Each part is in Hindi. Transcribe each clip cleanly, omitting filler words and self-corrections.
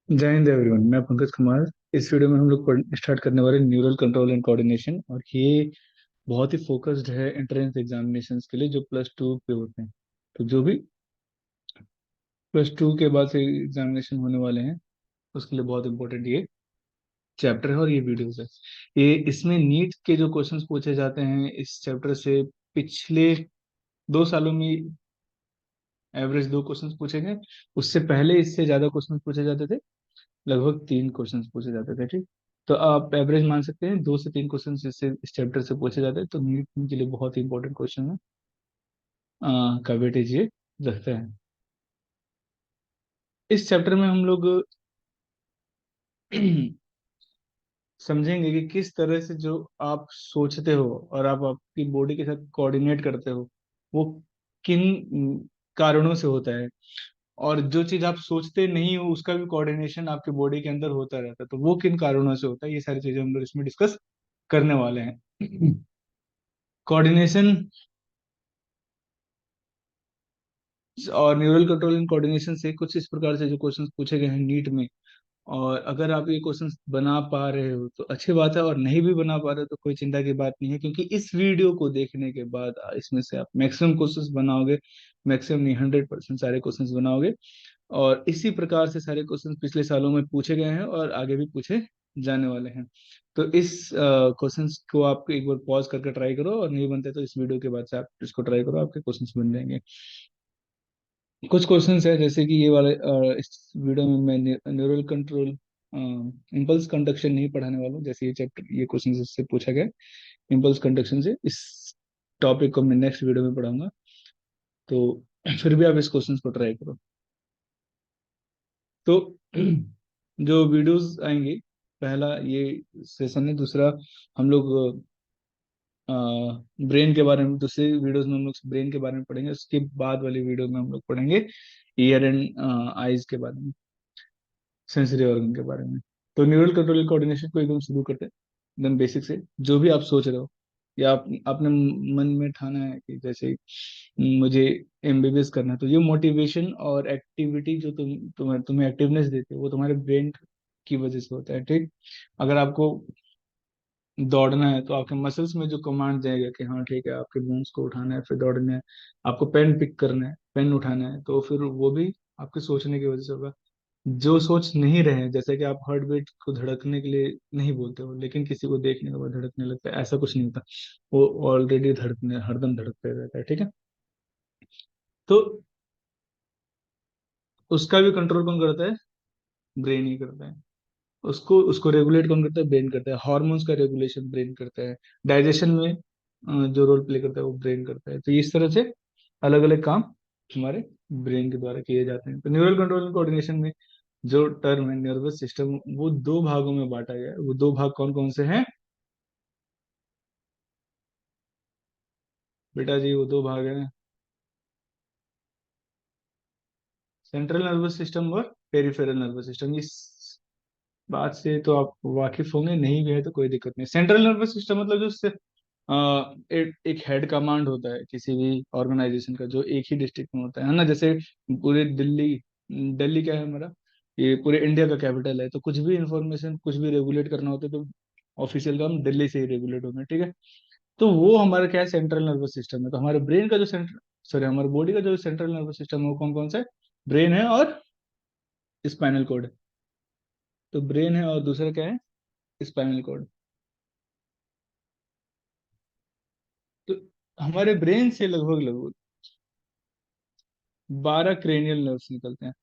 जय हिंद एवरीवन। मैं पंकज कुमार। इस वीडियो में हम लोग स्टार्ट करने वाले न्यूरल कंट्रोल एंड कोऑर्डिनेशन, और ये बहुत ही फोकस्ड है एंट्रेंस एग्जामिनेशंस के लिए जो +2 पे होते हैं। तो जो भी +2 के बाद से एग्जामिनेशन होने वाले हैं उसके लिए बहुत इंपॉर्टेंट ये चैप्टर है और ये वीडियोस है। ये इसमें नीट के जो क्वेश्चंस पूछे जाते हैं इस चैप्टर से पिछले 2 सालों में एवरेज 2 क्वेश्चंस पूछे गए। उससे पहले इससे ज्यादा क्वेश्चंस पूछे जाते थे, लगभग 3 क्वेश्चंस पूछे जाते थे। ठीक, तो आप एवरेज मान सकते हैं 2 से 3 क्वेश्चन इससे इस चैप्टर से पूछे जाते हैं। तो नीट के लिए बहुत ही इंपॉर्टेंट क्वेश्चन है का वेटेज ये रखते हैं। इस चैप्टर में हम लोग समझेंगे कि किस तरह से जो आप सोचते हो और आप आपकी बॉडी के साथ कोऑर्डिनेट करते हो वो किन कारणों से होता है, और जो चीज आप सोचते नहीं हो उसका भी कोऑर्डिनेशन आपके बॉडी के अंदर होता रहता है, तो वो किन कारणों से होता है, ये सारी चीजें हम लोग इसमें डिस्कस करने वाले हैं। कोऑर्डिनेशन और न्यूरल कंट्रोल एंड कोऑर्डिनेशन से कुछ इस प्रकार से जो क्वेश्चंस पूछे गए हैं नीट में, और अगर आप ये क्वेश्चंस बना पा रहे हो तो अच्छी बात है, और नहीं भी बना पा रहे हो तो कोई चिंता की बात नहीं है, क्योंकि इस वीडियो को देखने के बाद इसमें से आप मैक्सिमम क्वेश्चंस बनाओगे। मैक्सिमम नहीं, 100% सारे क्वेश्चंस बनाओगे। और इसी प्रकार से सारे क्वेश्चंस पिछले सालों में पूछे गए हैं और आगे भी पूछे जाने वाले हैं। तो इस क्वेश्चंस को आप एक बार पॉज करके ट्राई करो, और नहीं बनते तो इस वीडियो के बाद से आप इसको ट्राई करो, आपके क्वेश्चंस बन जाएंगे। कुछ क्वेश्चंस है जैसे कि ये वाले, इस वीडियो में मैं न्यूरल कंट्रोल इम्पल्स कंडक्शन नहीं पढ़ाने वाला हूँ, जैसे ये चैप्टर ये क्वेश्चन इससे पूछा गया इम्पल्स कंडक्शन से। इस टॉपिक को मैं नेक्स्ट वीडियो में पढ़ाऊंगा। तो फिर भी आप इस क्वेश्चन को ट्राई करो। तो जो वीडियोस आएंगे, पहला ये सेशन है, दूसरा हम लोग ब्रेन के बारे में, दूसरे वीडियोस में हम लोग ब्रेन के बारे में पढ़ेंगे। उसके बाद वाली वीडियो में हम लोग पढ़ेंगे ईयर एंड आईज के बारे में, सेंसरी ऑर्गन के बारे में। तो न्यूरल कंट्रोल कोऑर्डिनेशन को एकदम शुरू करते हैं, एकदम बेसिक से। जो भी आप सोच रहे हो या आप आपने मन में ठाना है कि जैसे मुझे एमबीबीएस करना है, तो ये मोटिवेशन और एक्टिविटी जो तुम्हें एक्टिवनेस देती है वो तुम्हारे ब्रेन की वजह से होता है। ठीक, अगर आपको दौड़ना है तो आपके मसल्स में जो कमांड जाएगा कि हाँ ठीक है आपके बोन्स को उठाना है फिर दौड़ना है, आपको पेन पिक करना है, पेन उठाना है, तो फिर वो भी आपके सोचने की वजह से होगा। जो सोच नहीं रहे हैं, जैसे कि आप हार्ट बीट को धड़कने के लिए नहीं बोलते हो लेकिन किसी को देखने के बाद धड़कने लगता है, ऐसा कुछ नहीं होता। वो ऑलरेडी धड़कने हरदम धड़कते रहता है। ठीक है, तो उसका भी कंट्रोल कौन करता है? ब्रेन ही करता है। उसको उसको रेगुलेट कौन करता है? ब्रेन करता है। हार्मोन्स का रेगुलेशन ब्रेन करता है। डाइजेशन में जो रोल प्ले करता है वो ब्रेन करता है। तो इस तरह से अलग अलग काम हमारे ब्रेन के द्वारा किए जाते हैं। तो न्यूरल कंट्रोल एंड कोऑर्डिनेशन में जो टर्म है नर्वस सिस्टम, वो 2 भागों में बांटा गया है। वो 2 भाग कौन कौन से हैं बेटा जी? वो 2 भाग हैं, सेंट्रल नर्वस सिस्टम और पेरिफेरल नर्वस सिस्टम। इस बात से तो आप वाकिफ होंगे, नहीं भी है तो कोई दिक्कत नहीं। सेंट्रल नर्वस सिस्टम मतलब जो एक हेड कमांड होता है किसी भी ऑर्गेनाइजेशन का, जो एक ही डिस्ट्रिक्ट में होता है ना। जैसे पूरे दिल्ली, दिल्ली क्या है हमारा, ये पूरे इंडिया का कैपिटल है, तो कुछ भी इंफॉर्मेशन कुछ भी रेगुलेट करना होता है तो ऑफिशियल काम दिल्ली से ही रेगुलेट होना है। ठीक है, तो वो हमारा क्या है? सेंट्रल नर्वस सिस्टम है। तो हमारे ब्रेन का जो सेंट्रल, सॉरी, हमारे बॉडी का जो सेंट्रल नर्वस सिस्टम है वो कौन कौन सा है? ब्रेन है और स्पाइनल कॉर्ड है। तो ब्रेन है और दूसरा क्या है? Spinal cord. तो हमारे ब्रेन से लगभग लगभग 12 क्रेनियल नर्व्स निकलते हैं।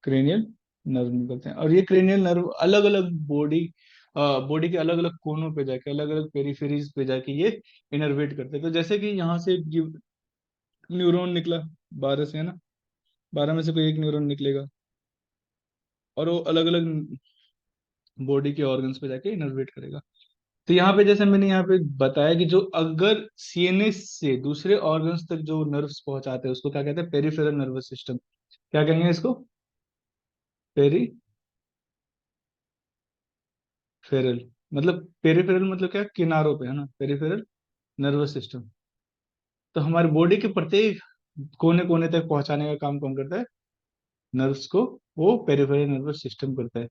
क्रेनियल नर्व निकलते हैं, और ये क्रेनियल नर्व अलग अलग बॉडी के अलग अलग कोनों पे जाके, अलग अलग पेरिफेरीज पे जाके ये इनर्वेट करते हैं। तो जैसे कि यहाँ से न्यूरॉन निकला 12 से, है ना, 12 में से कोई एक न्यूरॉन निकलेगा और वो अलग अलग बॉडी के ऑर्गन्स पे जाके इनर्वेट करेगा। तो यहाँ पे जैसे मैंने यहाँ पे बताया कि जो अगर सीएनएस से दूसरे ऑर्गन्स तक जो नर्व्स पहुंचाते हैं उसको क्या कहते हैं? Peripheral nervous system. क्या कहेंगे इसको? पेरिफेरल। मतलब पेरिफेरल मतलब क्या? किनारों पे, है ना, पेरिफेरल नर्वस सिस्टम। तो हमारे बॉडी के प्रत्येक कोने कोने तक पहुंचाने का काम कौन करता है? नर्व्स को वो पेरिफेरल नर्वस सिस्टम करता है।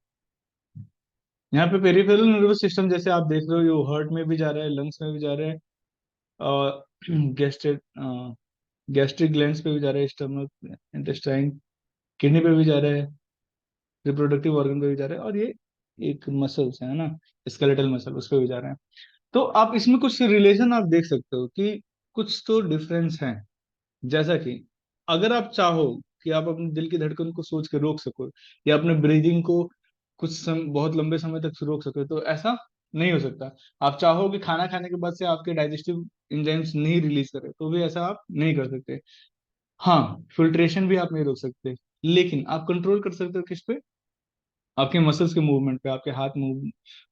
यहाँ पे पेरिफेरल नर्वस सिस्टम जैसे आप देख रहे हो, ये हार्ट में भी जा रहा है, लंग्स में भी जा रहा है, और गैस्ट्रिक गैस्ट्रिक ग्लैंड्स पे भी जा रहा है, स्टमक, इंटेस्टाइन, किडनी पे भी जा रहा है, रिप्रोडक्टिव ऑर्गन पे भी जा रहा है, और ये एक मसल्स है ना, स्केलेटल मसल, उस पे भी जा रहा है। तो आप इसमें कुछ रिलेशन आप देख सकते हो कि कुछ तो डिफरेंस है। जैसा कि अगर आप चाहो कि आप अपने दिल की धड़कन को सोच के रोक सको, या अपने ब्रीदिंग को बहुत लंबे समय तक रोक सको, तो ऐसा नहीं हो सकता। आप चाहो कि खाना खाने के बाद से आपके डाइजेस्टिव एंजाइम्स नहीं रिलीज करे, तो भी ऐसा आप नहीं कर सकते। हाँ, फिल्ट्रेशन भी आप नहीं रोक सकते, लेकिन आप कंट्रोल कर सकते हो किस पे? आपके मसल्स के मूवमेंट पे, आपके हाथ मूव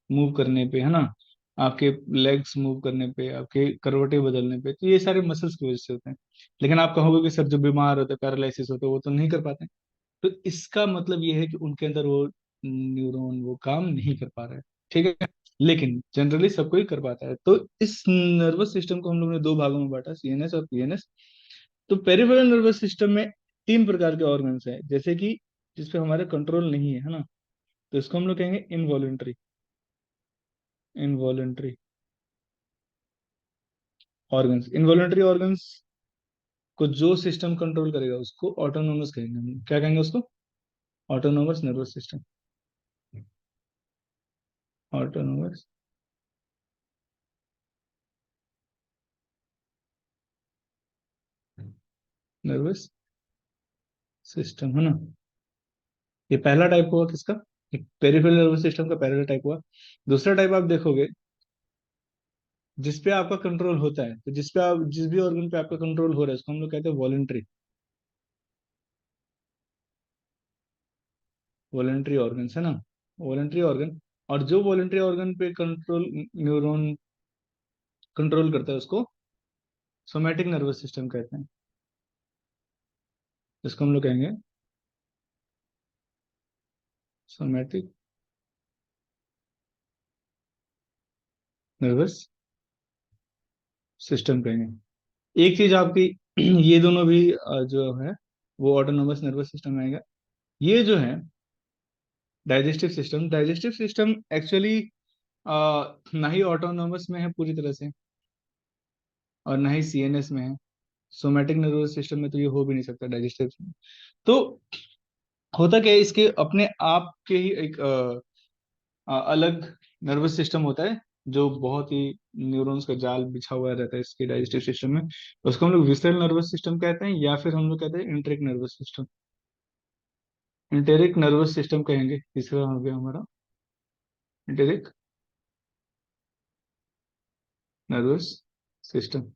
मूव करने पे, है ना, आपके लेग्स मूव करने पे, आपके करवटे बदलने पे, तो ये सारे मसल्स की वजह से होते हैं। लेकिन आप कहोगे कि सर जो बीमार होते हैं, पैरालिसिस होते हैं, वो तो नहीं कर पाते। तो इसका मतलब ये है कि उनके अंदर वो न्यूरॉन वो काम नहीं कर पा रहा है। ठीक है, लेकिन जनरली सब कोई कर पाता है। तो इस नर्वस सिस्टम को हम लोग ने दो भागों में बांटा, सीएनएस और पीएनएस। तो पेरिफेरल नर्वस सिस्टम में तीन प्रकार के ऑर्गन्स हैं, जैसे कि जिसपे हमारा कंट्रोल नहीं है ना, तो इसको हम लोग कहेंगे involuntary. Involuntary organs, involuntary organs को जो सिस्टम कंट्रोल करेगा उसको ऑटोनोमस कहेंगे हम। क्या कहेंगे उसको? Autonomous nervous system. Autonomous nervous system, है ना। ये पहला टाइप हुआ किसका? एक पेरिफेरल नर्वस सिस्टम का पहला टाइप हुआ। दूसरा टाइप आप देखोगे जिसपे आपका कंट्रोल होता है, तो जिसपे आप जिस भी ऑर्गन पे आपका कंट्रोल हो रहा है उसको हम लोग कहते हैं वॉलेंट्री। वॉलेंट्री ऑर्गन है ना, वॉलेंट्री ऑर्गन। और जो वॉलेंट्री ऑर्गन पे कंट्रोल न्यूरॉन कंट्रोल करता है उसको सोमैटिक नर्वस सिस्टम कहते हैं, जिसको हम लोग कहेंगे सोमैटिक नर्वस सिस्टम कहेंगे। एक चीज आपकी ये दोनों भी जो है वो ऑटोनोमस नर्वस सिस्टम में आएगा। ये जो है डाइजेस्टिव सिस्टम एक्चुअली ना ही ऑटोनोमस में है पूरी तरह से, और ना ही सीएनएस में है। सोमैटिक नर्वस सिस्टम में तो ये हो भी नहीं सकता, डाइजेस्टिव। तो होता क्या है, इसके अपने आप के ही एक अलग नर्वस सिस्टम होता है, जो बहुत ही न्यूरॉन्स का जाल बिछा हुआ रहता है इसके डाइजेस्टिव सिस्टम में। उसको हम लोग विसरल नर्वस सिस्टम कहते हैं, या फिर हम लोग कहते हैं enteric nervous system. Enteric nervous system कहेंगे, तीसरा हो गया हमारा इंटेरिक नर्वस सिस्टम।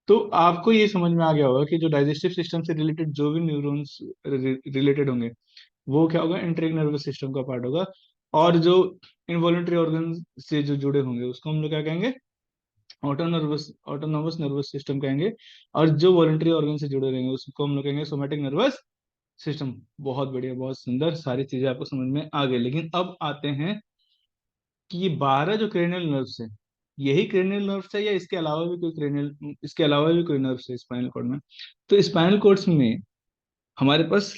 तो आपको ये समझ में आ गया होगा कि जो डाइजेस्टिव सिस्टम से रिलेटेड जो भी न्यूरॉन्स रिलेटेड होंगे, वो क्या होगा? इंटेरिक नर्वस सिस्टम का पार्ट होगा। और जो इनवॉलेंट्री ऑर्गन से जो जुड़े होंगे उसको हम लोग क्या कहेंगे? ऑटोनोमस नर्वस सिस्टम कहेंगे। और जो वॉलेंट्री ऑर्गन से जुड़े रहेंगे उसको हम लोग कहेंगे सोमैटिक नर्वस सिस्टम। बहुत बढ़िया, बहुत सुंदर, सारी चीजें आपको समझ में आ गई। लेकिन अब आते हैं कि ये 12 जो क्रेनियल नर्व्स है, यही क्रेनियल नर्व्स है या इसके अलावा भी कोई क्रेनियल, इसके अलावा भी कोई नर्व्स है स्पाइनल कॉर्ड में? तो स्पाइनल कॉर्ड्स में हमारे पास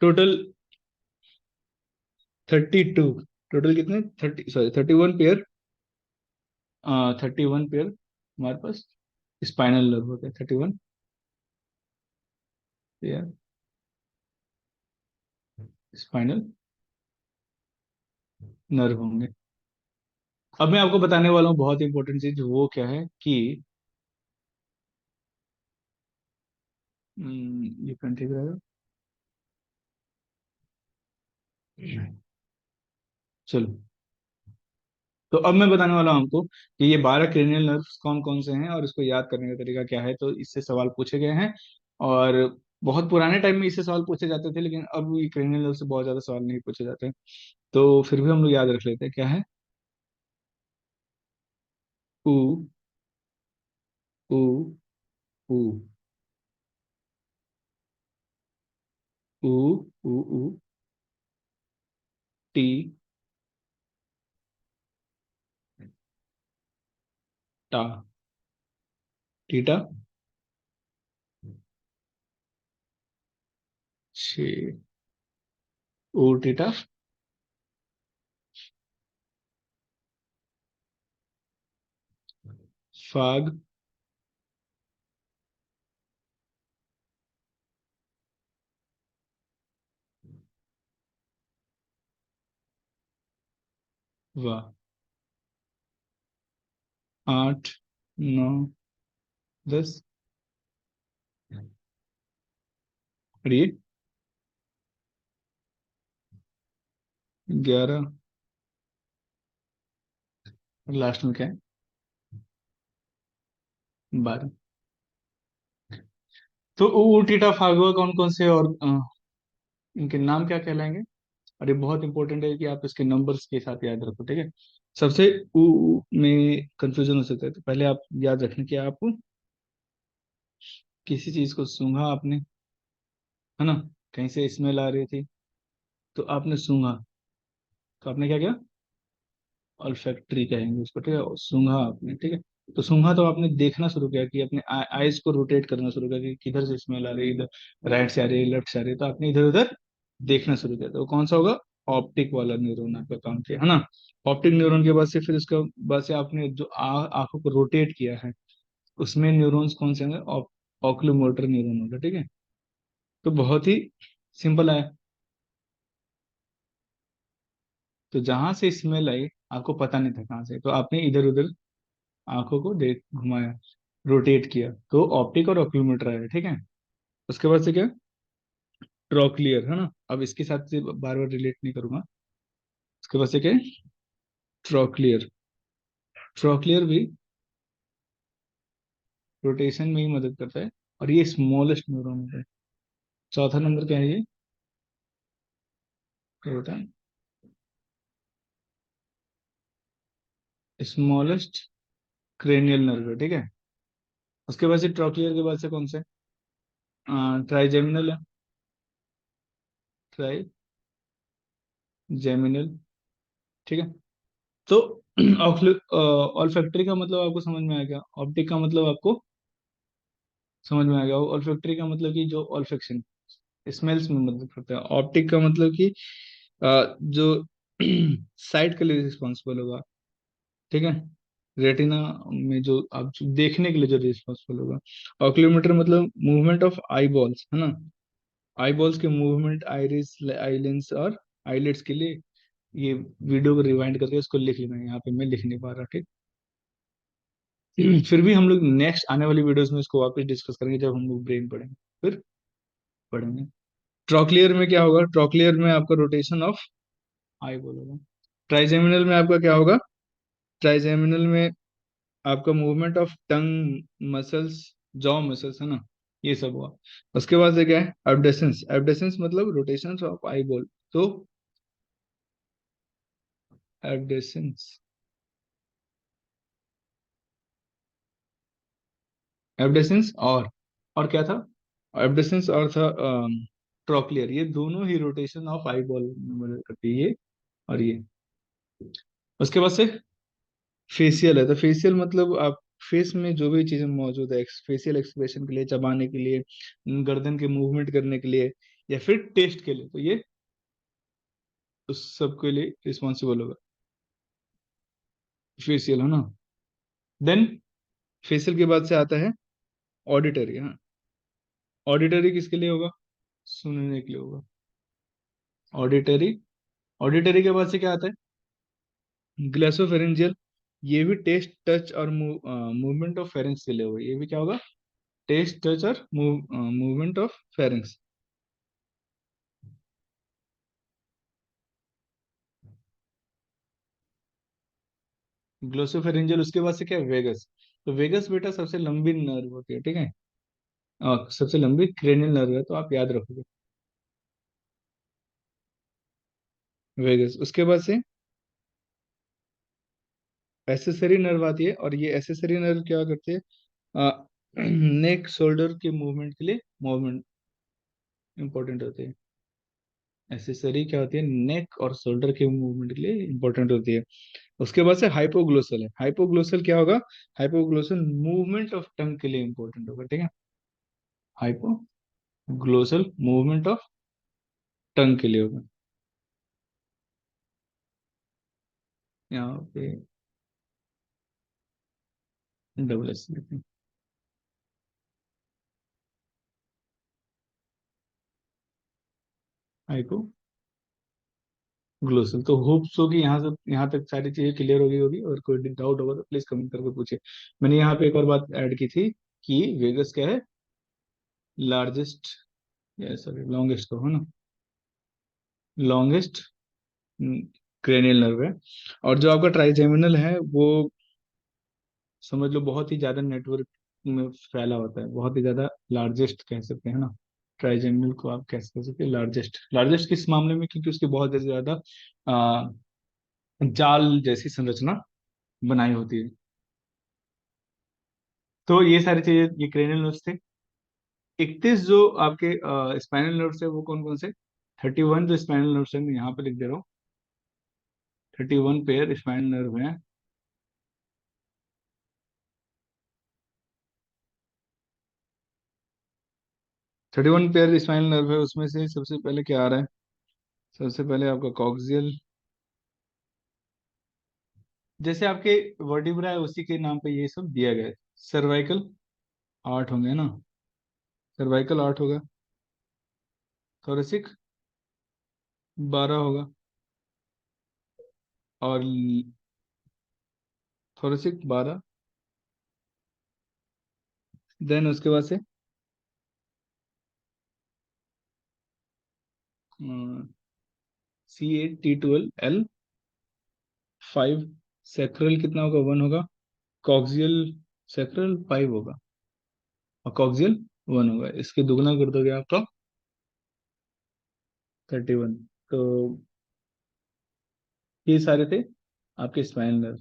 टोटल 32, टोटल कितने, 30 सॉरी 31 पेयर, 31 पेयर हमारे पास स्पाइनल नर्व होते हैं। 31 पेयर स्पाइनल नर्व होंगे। अब मैं आपको बताने वाला हूँ बहुत इंपॉर्टेंट चीज, वो क्या है कि ये पेन ठीक रहेगा। चलो, तो अब मैं बताने वाला हूँ हमको कि ये 12 क्रेनियल नर्व्स कौन कौन से हैं और इसको याद करने का तरीका क्या है। तो इससे सवाल पूछे गए हैं, और बहुत पुराने टाइम में इससे सवाल पूछे जाते थे, लेकिन अब ये क्रेनियल नर्व से बहुत ज्यादा सवाल नहीं पूछे जाते हैं। तो फिर भी हम लोग याद रख लेते हैं, क्या है? ऊ, ऊ, ऊ, ऊ, ऊ, ऊ, टी, टा, टीटा, ठीक। ऊ टीटा फाग वाह। 8, 9, 10, और ये 11, लास्ट में क्या है? 12। तो ऊ टीटा फागवा कौन कौन से, और इनके नाम क्या कहलाएंगे? और ये बहुत इंपॉर्टेंट है कि आप इसके नंबर्स के साथ याद रखो, ठीक है। सबसे ऊ में कंफ्यूजन हो सकता है, तो पहले आप याद रखना कि आप किसी चीज को सूंघा आपने, है ना, कहीं से स्मेल आ रही थी, तो आपने सूंघा, तो आपने क्या किया? ऑल्फैक्टरी कहेंगे उसको, ठीक है, और सूंघा आपने, ठीक है। तो सूंघा तो आपने देखना शुरू किया, कि अपने आईज को रोटेट करना शुरू किया कि किधर से स्मेल आ रही है, इधर राइट से आ रही है, लेफ्ट से आ रही है, तो आपने इधर उधर देखना शुरू किया, तो वो कौन सा होगा? ऑप्टिक वाला न्यूरॉन आपका काम किया, है ना। ऑप्टिक न्यूरॉन के बाद से फिर उसका बाद से आपने जो आंखों को रोटेट किया है, उसमें न्यूरॉन्स कौन से होंगे? ऑक्यूलोमोटर न्यूरॉन होगा, ठीक है। तो बहुत ही सिंपल है। तो जहां से स्मेल आई, आपको पता नहीं था कहाँ से, तो आपने इधर उधर आंखों को देख घुमाया, रोटेट किया, तो ऑप्टिक और ऑक्यूलोमीटर आया, ठीक है। उसके बाद से क्या? ट्रॉक्लियर, है ना। अब इसके साथ से बार बार रिलेट नहीं करूंगा। उसके बाद से क्या? ट्रॉक्लियर। ट्रॉक्लियर भी रोटेशन में ही मदद करता है, और ये स्मॉलेस्ट न्यूरॉन होता है। चौथा नंबर क्या है ये? क्या होता है? स्मॉलेस्ट क्रेनियल नर्व, ठीक है। उसके बाद से ट्रॉक्लियर के बाद से कौन से? ट्राइजेमिनल है। ट्राइजेमिनल, ठीक है। तो ऑल्फैक्टरी का मतलब आपको समझ में आ गया, ऑप्टिक का मतलब आपको समझ में आ गया, ऑल्फैक्टरी का मतलब कि जो ऑल्फेक्शन, स्मेल्स में मदद करता है। ऑप्टिक का मतलब कि जो साइट के लिए रिस्पॉन्सिबल होगा, ठीक है, रेटिना में जो आप जो देखने के लिए जो रिस्पॉन्सिबल होगा। ऑक्यूलोमीटर मतलब मूवमेंट ऑफ आई बॉल्स, है ना, आई बॉल्स के मूवमेंट, आइरिस, आईलेंस और आईलेट्स के लिए। ये वीडियो को रिवाइंड करके इसको लिख लेना, यहाँ पे मैं लिख नहीं पा रहा, ठीक। फिर भी हम लोग नेक्स्ट आने वाली वीडियोस में इसको वापस डिस्कस करेंगे, जब हम लोग ब्रेन पढ़ेंगे, फिर पढ़ेंगे। ट्रॉक्लियर में क्या होगा? ट्रॉक्लियर में आपका रोटेशन ऑफ आई बॉल होगा। ट्राइजेमिनल में आपका क्या होगा? ट्राइजेमिनल में आपका movement of tongue muscles, jaw muscles, है ना, ये सब हुआ। उसके बाद से क्या है? एब्डेसेंस। एब्डेसेंस मतलब रोटेशन ऑफ आई बॉल, तो एब्डेसेंस, एब्डेसेंस और क्या था? एब्डेसेंस और था ट्रॉक्लियर, ये दोनों ही रोटेशन ऑफ आई बॉल में मदद करती है, ये और ये। उसके बाद से फेशियल है, तो फेशियल मतलब आप फेस में जो भी चीजें मौजूद है, फेशियल एक्सप्रेशन के लिए, चबाने के लिए, गर्दन के मूवमेंट करने के लिए, या फिर टेस्ट के लिए, तो ये उस सब के लिए रिस्पॉन्सिबल होगा फेशियल, है ना। देन फेशियल के बाद से आता है ऑडिटरी, हाँ। ऑडिटरी किसके लिए होगा? सुनने के लिए होगा, ऑडिटरी। ऑडिटरी के बाद से क्या आता है? ग्लासोफेरेंजियल। ये भी टेस्ट, टच और मूवमेंट ऑफ फेरेंक्स के लिए होगा, ये भी क्या होगा? टेस्ट, टच और मूवमेंट ऑफ फेरेंक्स। ग्लोसोफेरेंजियल। उसके बाद से क्या है? वेगस। तो वेगस बेटा सबसे लंबी नर्व होती है, ठीक है, सबसे लंबी क्रेनियल नर्व है, तो आप याद रखोगे वेगस। उसके बाद से एसेसरी नर्व आती है, और ये एसेसरी नर्व क्या करती है? नेक शोल्डर के मूवमेंट के लिए, मूवमेंट इंपॉर्टेंट होते हैं। एसेसरी क्या होती है? नेक और शोल्डर के मूवमेंट के लिए इंपॉर्टेंट होती है। उसके बाद से हाइपोग्लोसल है। हाइपोग्लोसल क्या होगा? हाइपोग्लोसल मूवमेंट ऑफ टंग के लिए इंपॉर्टेंट होगा, ठीक है। हाइपोग्लोसल मूवमेंट ऑफ टंग के लिए होगा। यहाँ पे डबल एस लेते हैं। हाइपो ग्लोसल। तो होप सो कि यहाँ से यहाँ तक सारी चीजें क्लियर हो गई होगी, और कोई डाउट होगा तो प्लीज कमेंट करके पूछिए। मैंने यहाँ पे एक और बात ऐड की थी कि वेगस क्या है, लार्जेस्ट, या सॉरी लॉन्गेस्ट को है ना, लॉन्गेस्ट क्रेनियल नर्व है। और जो आपका ट्राइजेमिनल है वो समझ लो बहुत ही ज्यादा नेटवर्क में फैला होता है, बहुत ही ज्यादा लार्जेस्ट कह सकते हैं ना। ट्राइजेमिनल को आप कैसे कह सकते हैं लार्जेस्ट, लार्जेस्ट किस मामले में, क्योंकि उसकी बहुत ज्यादा आ, जाल जैसी संरचना बनाई होती है। तो ये सारी चीजें ये क्रेनियल नर्व्स थे। 31 जो आपके स्पाइनल नर्व्स है वो कौन कौन से, 31 जो स्पाइनल नर्व्स है मैं यहाँ पे लिख दे रहा हूँ। 31 पेयर स्पाइनल नर्व हैं। 31 पेयर स्पाइनल नर्व है, उसमें से सबसे पहले क्या आ रहा है, सबसे पहले आपका कॉक्सियल। जैसे आपके वर्टिब्रा है उसी के नाम पे ये सब दिया गया है। सर्वाइकल 8 होंगे ना, सर्वाइकल 8 होगा। थोरेसिक 12 होगा। और थोरेसिक 12। देन उसके बाद से C8T12L 5। सेक्रल कितना होगा, 1 होगा। कॉक्सियल सेक्रल 5 होगा, और कॉक्सियल 1 होगा। इसके दुगना कर दोगे आप तो 31। तो ये सारे थे आपके स्पाइनल नर्व।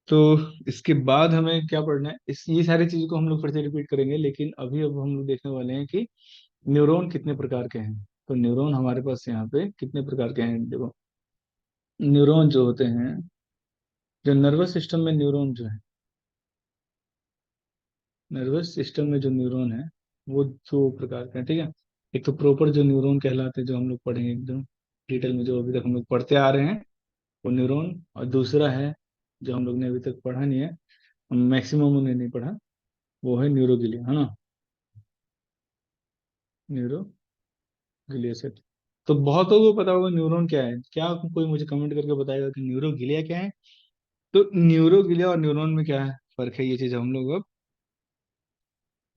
तो इसके बाद हमें क्या पढ़ना है, इस ये सारी चीजों को हम लोग फिर से रिपीट करेंगे, लेकिन अभी अब हम लोग देखने वाले हैं कि न्यूरॉन कितने प्रकार के हैं। तो न्यूरॉन हमारे पास यहाँ पे कितने प्रकार के हैं देखो। न्यूरॉन जो होते हैं, जो नर्वस सिस्टम में न्यूरॉन जो है, नर्वस सिस्टम में जो न्यूरॉन है वो दो प्रकार के हैं, ठीक है। एक तो प्रॉपर जो न्यूरॉन कहलाते हैं, जो हम लोग पढ़ेंगे एकदम डिटेल में, जो अभी तक हम लोग पढ़ते आ रहे हैं वो न्यूरॉन। और दूसरा है जो हम लोग ने अभी तक पढ़ा नहीं है, मैक्सिमम उन्हें नहीं पढ़ा, वो है न्यूरोगिलिया, है ना, न्यूरोगिलिया से। तो बहुतों को पता होगा न्यूरॉन क्या है, क्या कोई मुझे कमेंट करके बताएगा कि न्यूरोगिलिया क्या है। तो न्यूरोगिलिया और न्यूरॉन में क्या है फर्क है, ये चीज हम लोग अब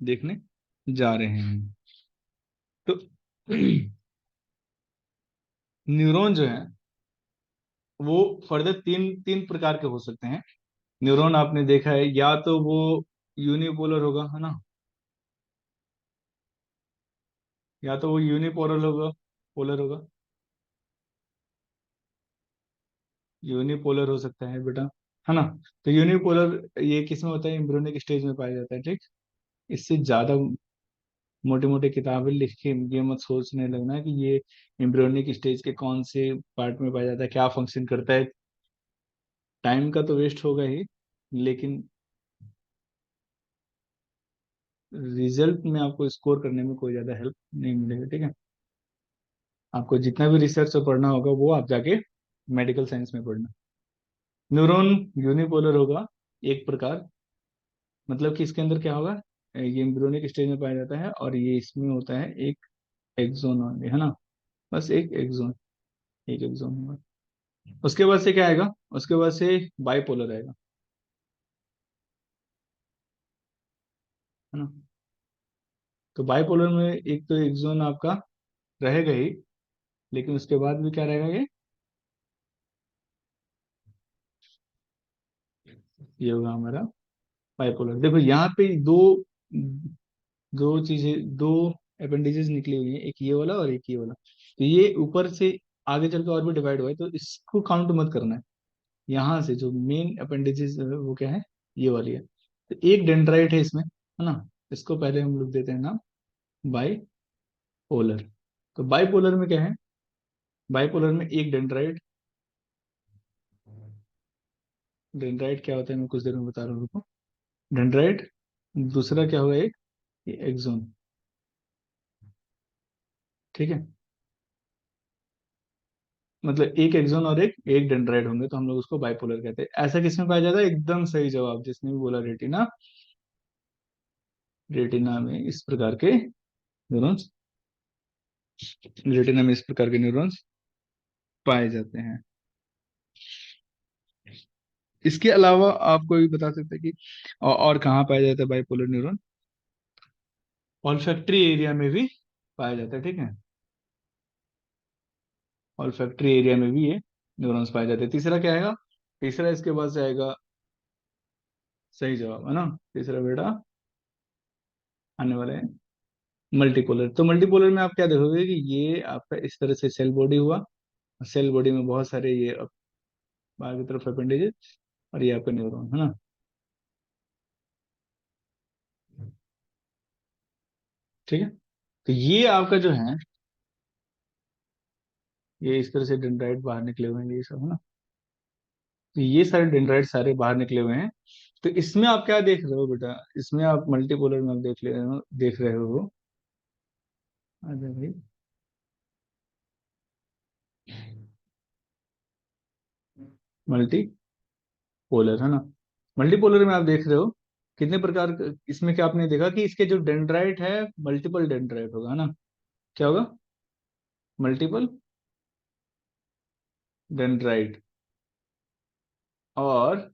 देखने जा रहे हैं। तो न्यूरॉन जो है वो फर्दर तीन तीन प्रकार के हो सकते हैं। न्यूरॉन आपने देखा है, या तो वो यूनिपोलर होगा, है ना, या तो वो यूनिपोलर होगा, पोलर होगा, यूनिपोलर हो सकता है बेटा, है ना। तो यूनिपोलर ये किस में होता है, एम्ब्रियोनिक स्टेज में पाया जाता है, ठीक। इससे ज्यादा मोटे मोटे किताबें लिख के ये मत सोचने लगना कि ये एम्ब्रियोनिक स्टेज के कौन से पार्ट में पाया जाता है, क्या फंक्शन करता है। टाइम का तो वेस्ट होगा ही, लेकिन रिजल्ट में आपको स्कोर करने में कोई ज्यादा हेल्प नहीं मिलेगा, ठीक है। आपको जितना भी रिसर्च पढ़ना होगा वो आप जाके मेडिकल साइंस में पढ़ना। न्यूरॉन यूनिपोलर होगा एक प्रकार, मतलब कि इसके अंदर क्या होगा, ये एम्ब्रियोनिक स्टेज में पाया जाता है, और ये इसमें होता है एक एक्सोन ऑनली, है ना, बस एक एक्सोन, एक एक्सोन होगा। उसके बाद से क्या आएगा, उसके बाद से बाइपोलर आएगा, है ना। तो बाइपोलर में एक तो एक्सोन आपका रहेगा ही, लेकिन उसके बाद भी क्या रहेगा, ये होगा हमारा बाइपोलर। देखो यहाँ पे दो चीजें, दो अपेंडिजेस निकली हुई है, एक ये वाला और एक ये वाला। तो ये ऊपर से आगे चल के और भी डिवाइड हुआ है, तो इसको काउंट मत करना है। यहाँ से जो मेन अपेंडिजेस वो क्या है, ये वाली है। तो एक डेंड्राइट है इसमें, है ना। इसको पहले हम लोग देते हैं नाम बाई पोलर। तो बाइपोलर में क्या है, बाइपोलर में एक डेंड्राइट, डेंड्राइट क्या होता है मैं कुछ देर में बता रहा हूँ, रुको। डेंड्राइट। दूसरा क्या होगा, एक एक्सोन। ठीक है, मतलब एक एक्सोन और एक एक डेंड्राइट होंगे तो हम लोग उसको बाइपोलर कहते हैं। ऐसा किसमें पाया जाता है? एकदम सही जवाब, जिसने भी बोला रेटिना। रेटिना में इस प्रकार के न्यूरॉन्स, रेटिना में इस प्रकार के न्यूरॉन्स पाए जाते हैं। इसके अलावा आप कोई बता सकते हैं कि और कहाँ पाया जाता है बाइपोलर न्यूरॉन? ऑल्फैक्टरी एरिया में भी पाया जाता है, ठीक है। ऑल्फैक्टरी एरिया में भी ये न्यूरॉन्स पाए जाते हैं। तीसरा क्या आएगा? तीसरा इसके बाद से आएगा, सही जवाब है ना, तीसरा बेटा आने वाला है मल्टीपोलर। तो मल्टीपोलर में आप क्या देखोगे कि ये आपका इस तरह से सेल बॉडी हुआ, सेल बॉडी में बहुत सारे ये बाहर की तरफ अपेंडेजेस, और ये आपका न्यूरॉन है ना। ठीक है, तो ये आपका जो है, ये इस तरह से डेंड्राइट बाहर निकले हुए हैं, ये सब है ना। तो ये सारे डेंड्राइट सारे बाहर निकले हुए हैं। तो इसमें आप क्या देख रहे हो बेटा? इसमें आप मल्टीपोलर में आप देख रहे हो। अरे भाई, मल्टी पोलर है ना। मल्टीपोलर में आप देख रहे हो कितने प्रकार इसमें क्या आपने देखा कि इसके जो डेंड्राइट है, मल्टीपल डेंड्राइट होगा, है ना। क्या होगा? मल्टीपल डेंड्राइट और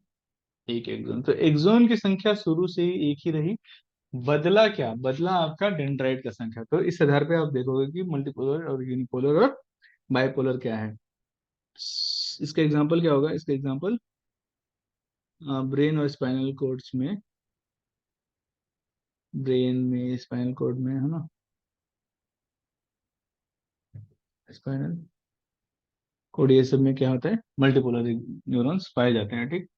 एक एक्सोन। तो एक्सोन की संख्या शुरू से ही एक ही रही, बदला क्या? बदला आपका डेंड्राइट का संख्या। तो इस आधार पे आप देखोगे कि मल्टीपोलर और यूनिपोलर और बाइपोलर क्या है। इसका एग्जांपल क्या होगा? इसका एग्जांपल ब्रेन और स्पाइनल कोड्स में, ब्रेन में, स्पाइनल कोड में, है ना। स्पाइनल कोड ये सब में क्या होता है? मल्टीपोलर न्यूरॉन्स पाए जाते हैं, ठीक।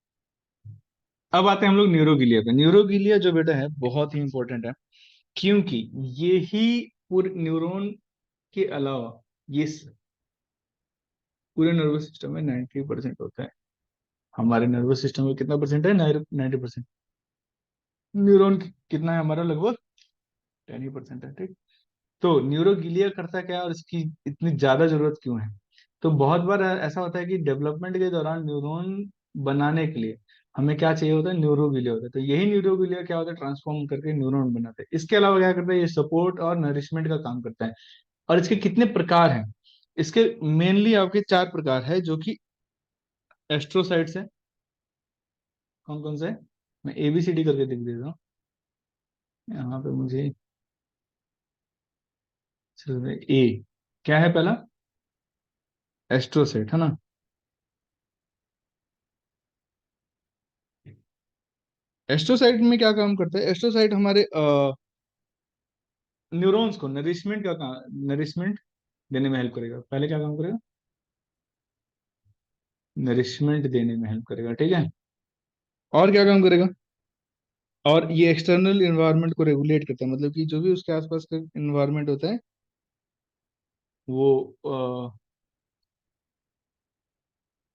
अब आते हैं हम लोग न्यूरोगिलिया पे। न्यूरोगिलिया जो बेटा है बहुत ही इंपॉर्टेंट है, क्योंकि ये ही पूरे न्यूरॉन के अलावा ये पूरे नर्वस सिस्टम में 90% होता है। हमारे नर्वस सिस्टम में कितना परसेंट है? 90%। न्यूरॉन कितना है हमारा? लगभग 10% है, ठीक। तो न्यूरोगिलिया करता क्या है और इसकी इतनी ज्यादा जरूरत क्यों है? तो बहुत बार ऐसा होता है कि डेवलपमेंट के दौरान न्यूरॉन बनाने के लिए हमें क्या चाहिए होता है? न्यूरोगिलिया होता है। तो यही न्यूरोगिलिया क्या होता है? ट्रांसफॉर्म करके न्यूरॉन बनाते हैं। इसके अलावा क्या करता है? ये सपोर्ट और नरिशमेंट का काम करता है। और इसके कितने प्रकार हैं? इसके मेनली आपके चार प्रकार है, जो कि एस्ट्रोसाइट्स है। कौन कौन से है? मैं एबीसीडी करके लिख देता हूँ यहाँ पे मुझे। ए क्या है पहला? एस्ट्रोसाइट है ना। एस्ट्रोसाइट में क्या काम करता है? एस्ट्रोसाइट हमारे न्यूरॉन्स को नरिशमेंट का काम, नरिशमेंट देने में हेल्प करेगा। पहले क्या काम करेगा? नरिशमेंट देने में हेल्प करेगा, ठीक है। और क्या काम करेगा? और ये एक्सटर्नल इन्वायरमेंट को रेगुलेट करता है, मतलब कि जो भी उसके आसपास का इन्वायरमेंट होता है वो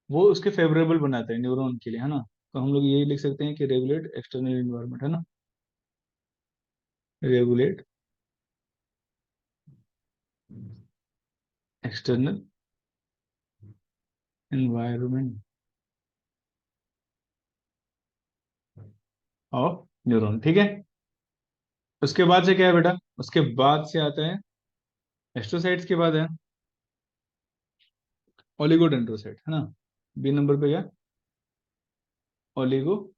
वो उसके फेवरेबल बनाते हैं न्यूरॉन के लिए, है ना। तो हम लोग यही लिख सकते हैं कि रेगुलेट एक्सटर्नल इन्वायरमेंट, है ना। Regulate external environment of neuron, ठीक है। उसके बाद से क्या है बेटा? उसके बाद से आता है एस्ट्रोसाइट्स के बाद है ओलिगोडेंड्रोसाइट, है ना। बी नंबर पे क्या? ओलिगोडेंड्रोसाइट।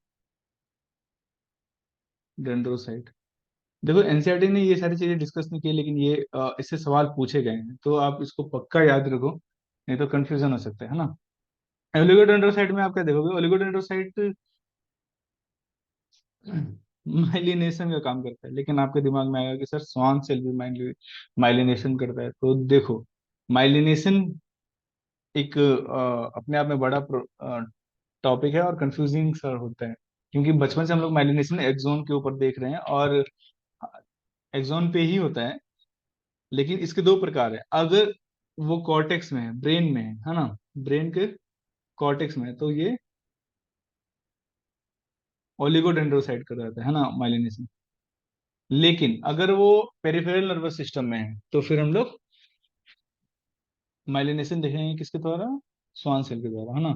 देखो एनसीईआरटी ने ये सारी चीजें डिस्कस नहीं की, लेकिन ये इससे सवाल पूछे गए हैं, तो आप इसको पक्का याद रखो, नहीं तो कंफ्यूजन हो सकता है ना। ओलिगोडेंड्रोसाइट में आप क्या देखोगे? ओलिगोडेंड्रोसाइट माइलिनेशन का काम करता है, लेकिन आपके दिमाग में आएगा कि सर स्वान सेल भी माइलिनेशन करता है। तो देखो, माइलिनेशन एक अपने आप में बड़ा टॉपिक है और कंफ्यूजिंग सा होता है, क्योंकि बचपन से हम लोग माइलिनेशन एक्सोन के ऊपर देख रहे हैं, और एक्सोन पे ही होता है। लेकिन इसके दो प्रकार है। अगर वो कॉर्टेक्स में है, ब्रेन में है ना, ब्रेन के कॉर्टेक्स में है, तो ये ओलिगोडेंड्रोसाइट कराता है ना माइलिनेशन। लेकिन अगर वो पेरिफेरल नर्वस सिस्टम में है तो फिर हम लोग माइलिनेशन देखेंगे किसके द्वारा, स्वान सेल के द्वारा, है ना।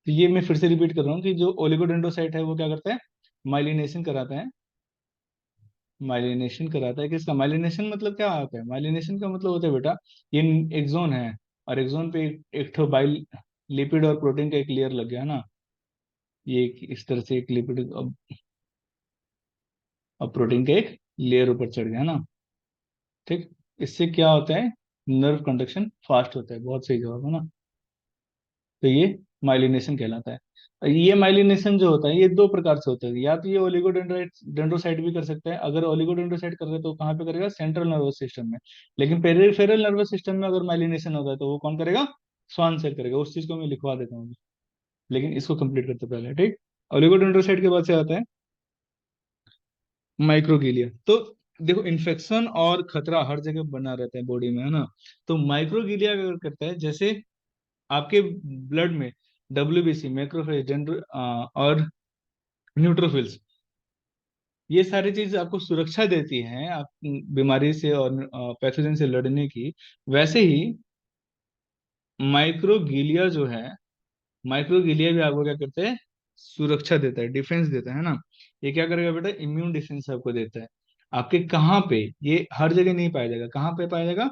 तो ये मैं फिर से रिपीट कर रहा हूँ कि जो ओलिगोडेंड्रोसाइट है वो क्या करता है, माइलिनेशन कराता है। माइलिनेशन कराता है किसका, माइलिनेशन मतलब क्या होता है, माइलिनेशन का मतलब होता है बेटा, ये एक जोन है, और एक जोन पे एक ठो बाइल लिपिड और प्रोटीन का एक लेयर लग गया है ना। ये इस तरह से एक लिपिड अब प्रोटीन का एक लेयर ऊपर चढ़ गया है ना। ठीक। इससे क्या होता है, नर्व कंडक्शन फास्ट होता है, बहुत सही जवाब है ना। तो ये माइलिनेशन कहलाता है। और ये माइलिनेशन जो होता है ये दो प्रकार से होता है, या तो ये ओलिगोडेंड्राइट डेंड्रोसाइट भी कर सकता है, अगर ओलिगोडेंड्रोसाइट कर रहे हैं तो कहाँ पे करेगा, सेंट्रल नर्वस सिस्टम में। लेकिन पेरिफेरल नर्वस सिस्टम में अगर माइलिनेशन होता है तो वो कौन करेगा, स्वान सेल करेगा। उस चीज को मैं लिखवा देता हूँ, लेकिन इसको कंप्लीट करते पहले, ठीक। ओलिगोडेंड्रोसाइट के बाद से आता है माइक्रोगिलिया। तो देखो, इन्फेक्शन और खतरा हर जगह बना रहता है बॉडी में, है ना। तो माइक्रोगिलिया अगर करता है, जैसे आपके ब्लड में डब्ल्यूबीसी, मैक्रोफेज, और न्यूट्रोफिल्स, ये सारी चीज आपको सुरक्षा देती हैं आप बीमारी से और पैथोजन से लड़ने की। वैसे ही माइक्रोगिलिया जो है, माइक्रोगिलिया भी आपको क्या करते हैं, सुरक्षा देता है, डिफेंस देता है ना। ये क्या करेगा बेटा, इम्यून डिफेंस आपको देता है। आपके कहाँ पे, ये हर जगह नहीं पाया जाएगा, कहाँ पे पाया जाएगा,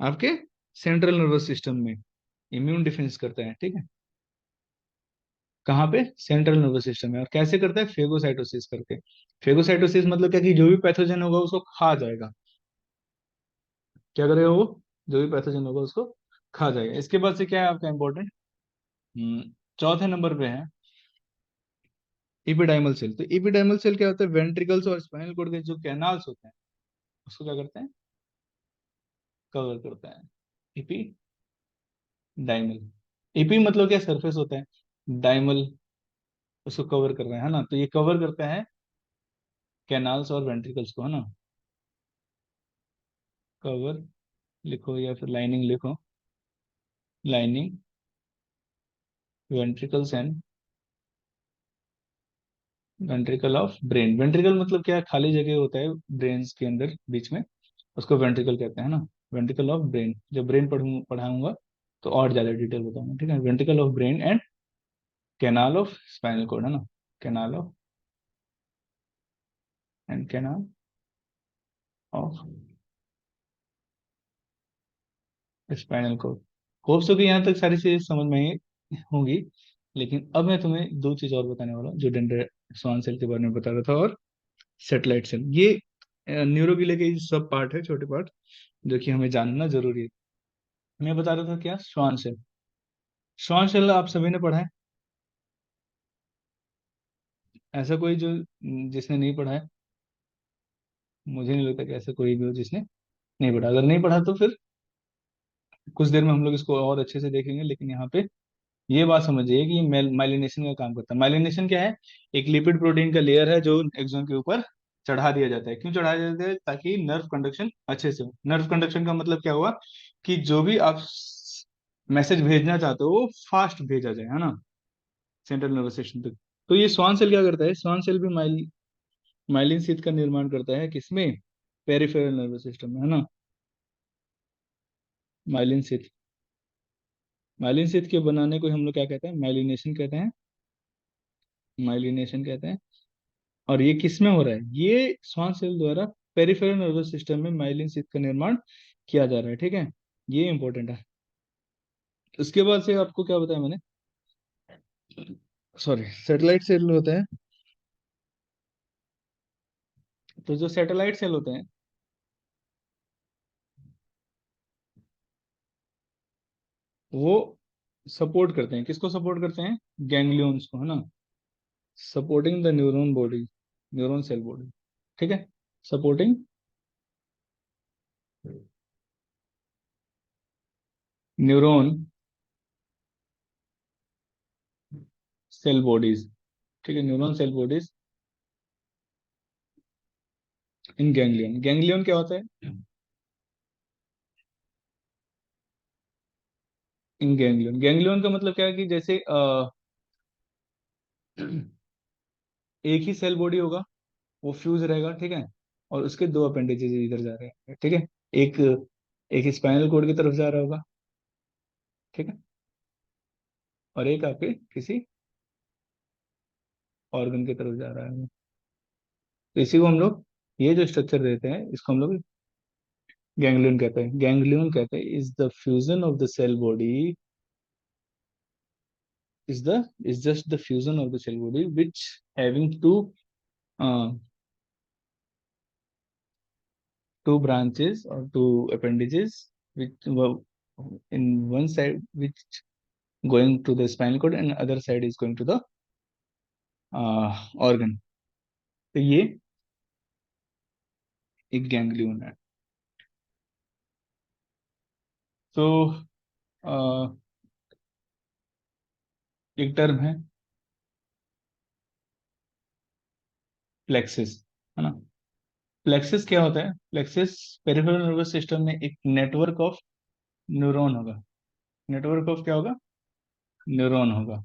आपके सेंट्रल नर्वस सिस्टम में इम्यून डिफेंस करता है, ठीक है। कहाँ पे, सेंट्रल नर्वस सिस्टम में। और कैसे करता है, फेगोसाइटोसिस करके। फेगोसाइटोसिस मतलब क्या, कि जो भी पैथोजन होगा उसको खा जाएगा। क्या करेगा वो, जो भी पैथोजन होगा उसको खा जाएगा। इसके बाद से क्या है आपका इंपॉर्टेंट, चौथे नंबर पे है इपिडाइमल सेल। तो इपिडाइमल सेल क्या होता है, वेंट्रिकल्स और स्पाइनल कॉर्ड के जो कैनाल्स होते हैं उसको क्या करते हैं, कवर करता है। इपिडाइमल, इपी मतलब क्या, सरफेस होता है, डाइमल उसको कवर कर रहे हैं, है ना। तो ये कवर करता है कैनाल्स और वेंट्रिकल्स को, है ना। कवर लिखो या फिर लाइनिंग लिखो, lining ventricles and ventricle of brain. Ventricle मतलब क्या है, खाली जगह होता है ब्रेन के अंदर बीच में, उसको वेंट्रिकल कहते हैं ना। वेंट्रिकल ऑफ ब्रेन, जब ब्रेन पढ़ाऊंगा तो और ज्यादा डिटेल बताऊंगा, ठीक है। Ventricle of brain and canal of spinal cord, है ना। Canal of and canal of spinal cord. Hope so कि यहाँ तक सारी चीजें समझ में ही होंगी। लेकिन अब मैं तुम्हें दो चीज और बताने वाला हूँ, जो डेंड्र स्वान सेल के बारे में बता रहा था, और सेटेलाइट सेल। ये न्यूरोगिले के सब पार्ट है, छोटे पार्ट, जो कि हमें जानना जरूरी है। मैं बता रहा था क्या, श्वान सेल। श्वान सेल आप सभी ने पढ़ा है, ऐसा कोई जो जिसने नहीं पढ़ा है, मुझे नहीं लगता कि ऐसा कोई भी हो जिसने नहीं पढ़ा। अगर नहीं पढ़ा तो फिर कुछ देर में हम लोग इसको और अच्छे से देखेंगे। लेकिन यहाँ पे ये बात समझिए कि माइलिनेशन का काम करता है। माइलिनेशन क्या है, एक लिपिड प्रोटीन का लेयर है जो एक्सोन के ऊपर चढ़ा दिया जाता है। क्यों चढ़ाया जाता है, ताकि नर्व कंडक्शन अच्छे से हो। नर्व कंडक्शन का मतलब क्या हुआ, कि जो भी आप मैसेज भेजना चाहते हो वो फास्ट भेजा जाए, है ना, सेंट्रल नर्वस सिस्टम तक। तो ये स्वान सेल क्या करता है, स्वान सेल भी माइलिन शीथ का निर्माण करता है, किसमें, पेरिफेरल नर्वस सिस्टम में, है ना। माइलिन शीथ, माइलिन शीथ के बनाने को हम लोग क्या कहते हैं, माइलिनेशन कहते हैं, माइलिनेशन कहते हैं। और ये किस में हो रहा है, ये श्वान सेल द्वारा पेरिफेरल नर्वस सिस्टम में माइलिन शीथ का निर्माण किया जा रहा है, ठीक है। ये इंपॉर्टेंट है। उसके बाद से आपको क्या बताया मैंने, सॉरी, सैटेलाइट सेल होते हैं। तो जो सैटेलाइट सेल होते हैं वो सपोर्ट करते हैं, किसको सपोर्ट करते हैं, गैंग्लियंस को, है ना। Supporting the neuron body, neuron cell body, ठीक है। सपोर्टिंग न्यूरॉन सेल बॉडीज, ठीक है, neuron cell bodies in ganglion. Ganglion क्या होता है, इन गैंग्लियन, गैंग्लियन का मतलब क्या है, कि जैसे एक ही सेल बॉडी होगा, वो फ्यूज रहेगा, ठीक है, और उसके दो अपेंडेजेस इधर जा रहे हैं, ठीक है। एक एक स्पाइनल कोड की तरफ जा रहा होगा, ठीक है, और एक आपके किसी ऑर्गन की तरफ जा रहा है। तो इसी को हम लोग, ये जो स्ट्रक्चर देते हैं इसको हम लोग गैंग्लियन कहते हैं। गैंग्लियन कहते हैं is the fusion of the cell body, is just the fusion of the cell body which having uh, two branches or two appendages which were in one side which going to the spinal cord and other side is going to the organ। तो ये एक गैंग्लियन है। तो एक टर्म है प्लेक्सिस, है ना। प्लेक्सिस क्या होता है? प्लेक्सिस पेरिफेरल नर्वस सिस्टम में एक नेटवर्क ऑफ न्यूरॉन होगा। नेटवर्क ऑफ क्या होगा? न्यूरॉन होगा।